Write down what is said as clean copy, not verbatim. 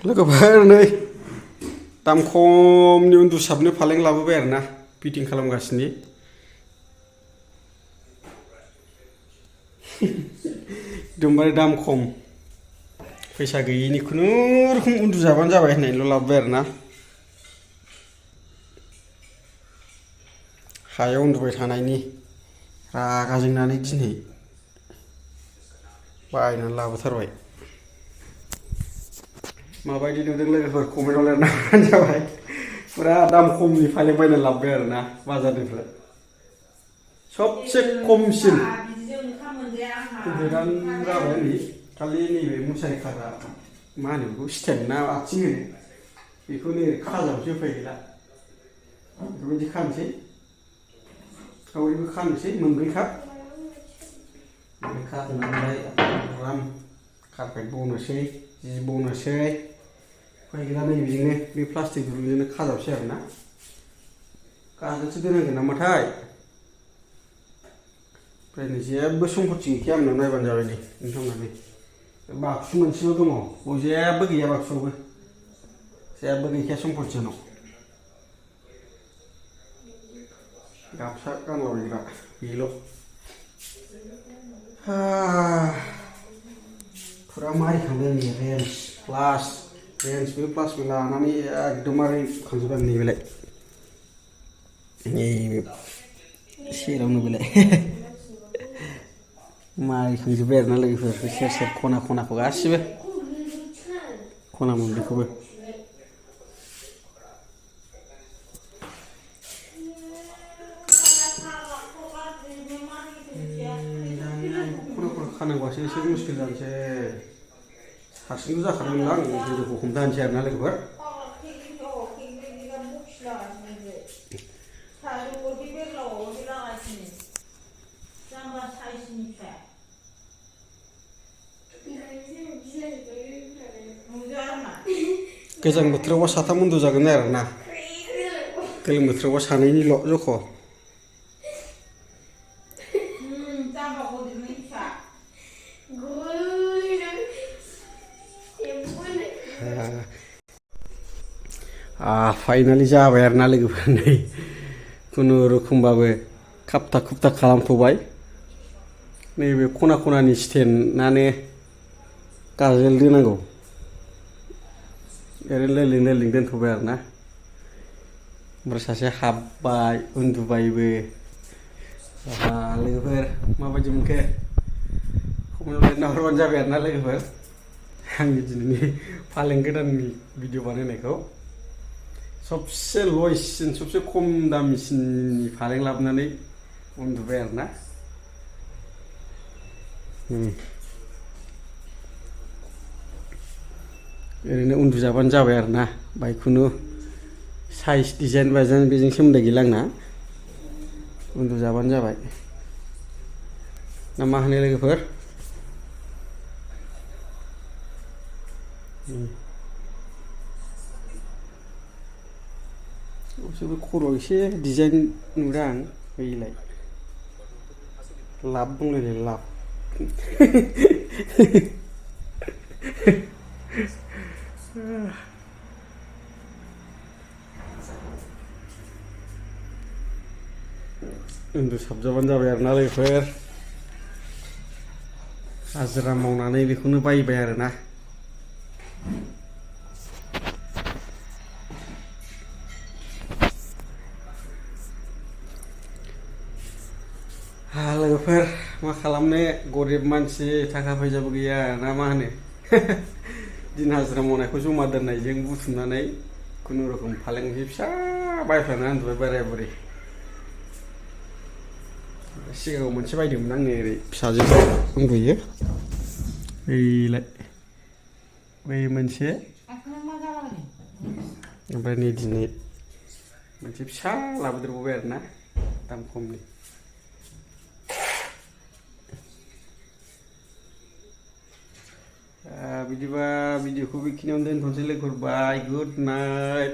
लोगोफोर नै दाम खमनि उन्दुसाबनो फालें लाबोबाय आरोना फिटिं खालामगासिनो एकदमबारे दाम खम फैसा गैयिनि खुनुरुखुम उन्दुजाबानो जाबाय होननानैल' लाबोबाय आरोना हायाव उन्दुबाय थानायनि रागा जोंनानै दिनै बायनानै लाबोथारबाय माबायदि नुदों लोगोफोर कमेन्टआव लिरना हरबानो जाबाय फुरा दाम खमनि फालें बायना लाबोबाय आरोना बाजारनिफ्राय सबसे खमसिन गिदिरानो जाबाय नै खालि नैबे मुसारि खाग्रा मा होनो बेखौ स्टेन्ड ना आथिं होनो बेखौ नै खाजाबसो उफाय गैला बेफोरबायदि खानोसै सावरिबो खानोसै मोनब्रैखा खानानै आराम कारपेट बनोसै जि बनोसै उफाय गैला नै बेजोंनो बे प्लास्टिक दुरुंजोंनो खाजाबसै आरोना गाजोलसो दोनांगोन नामाथाय ओमफ्राय नै जेबो सम्पति गैखाया आंनाव नायबानो जाबाय नै नोंथांमोना नै बाक्सु मोनसेल' दङ बाव जेबो गैया बाक्सुआवबो जेबो गैखाया सम्पति आंनाव गामसा गानलाबायग्रा बेल' फुरा मारिखांदों नै रेन्जबो प्लासबो लानानै एकदमबारे खांजोबबाय नै बेलाय नैबे सेरावनो बेलाय मारिखांजोब्बाय आरोना लोगोफोर सेर सेर खना खनाखौ गासिबो खना मोनब्रैखौबो खानांगौआसो एसे मुस्किल जानोसै हारसिंथ' जाखादोंमोन आं हिन्जावखौ हमथा होनोसै आरोना लोगोफोर गोजां बोथोरावबा साथाम उन्दुजागोन आरोना गोलोम बोथोरावबा सानैनिल' जख' फाइनालि जाबाय आरोना लोगोफोर नै खुनुरुखुमबाबो खाबथा खुबथा खालामथ'बाय नैबे खना खनानि स्टेन्डआनो गाजोल दोनांगौ ओरैनो लोरलिं दोनथ'बाय आरोना ओमफ्राय सासे हाबबाय उन्दुबायबो लोगोफोर माबायदि मोनखो कमेन्टआव लिरना हरबानो जाबाय आरोना लोगोफोर आंनि दिनैनि फालें गोदाननि भिडिअ बानायनायखौ सबसे लयसिन सबसे खम दामिसिननि फालें लाबोनानै उन्दुबाय आरोना ओरैनो उन्दुजाबानो जाबाय आरोना बायखुनु साइज डिजाइन बाजाइन बेजों सोमोन्दो गैला आंना उन्दुजाबानो जाबाय ना मा होनो लोगोफोर बिसोरबो खर' एसे डिजाइन नुदों आं बैलाय लाब बुंलायलाय लाब उन्दुसाबजाबानो जाबाय आरोना लोगोफोर हाजिरा मावनानै बेखौनो बायबाय आरोना लोगोफोर मा खालामनो गरिब मानसि थाखा फैसाबो गैया ना मा होनो दिन हाजिरा मावनायखौ जमा दोननायजों बुथुमनानै खुनुरुखुम फालें गंसे फिसा बायफ्लानानै उन्दुबाय बोराय बुरै सिगाङाव मोनसे बायदोंमोन आङो ओरै फिसाजों उन्दुयो बैलाय बै मोनसे ओमफ्राय नै दिनै मोनसे फिसा लाबोदेरबावबाय आरोना दाम खमनि बिदिबा भिडिअखौ बेखिनियावनो दोनथ'नोसै लोगोफोर बाय गुड नाइट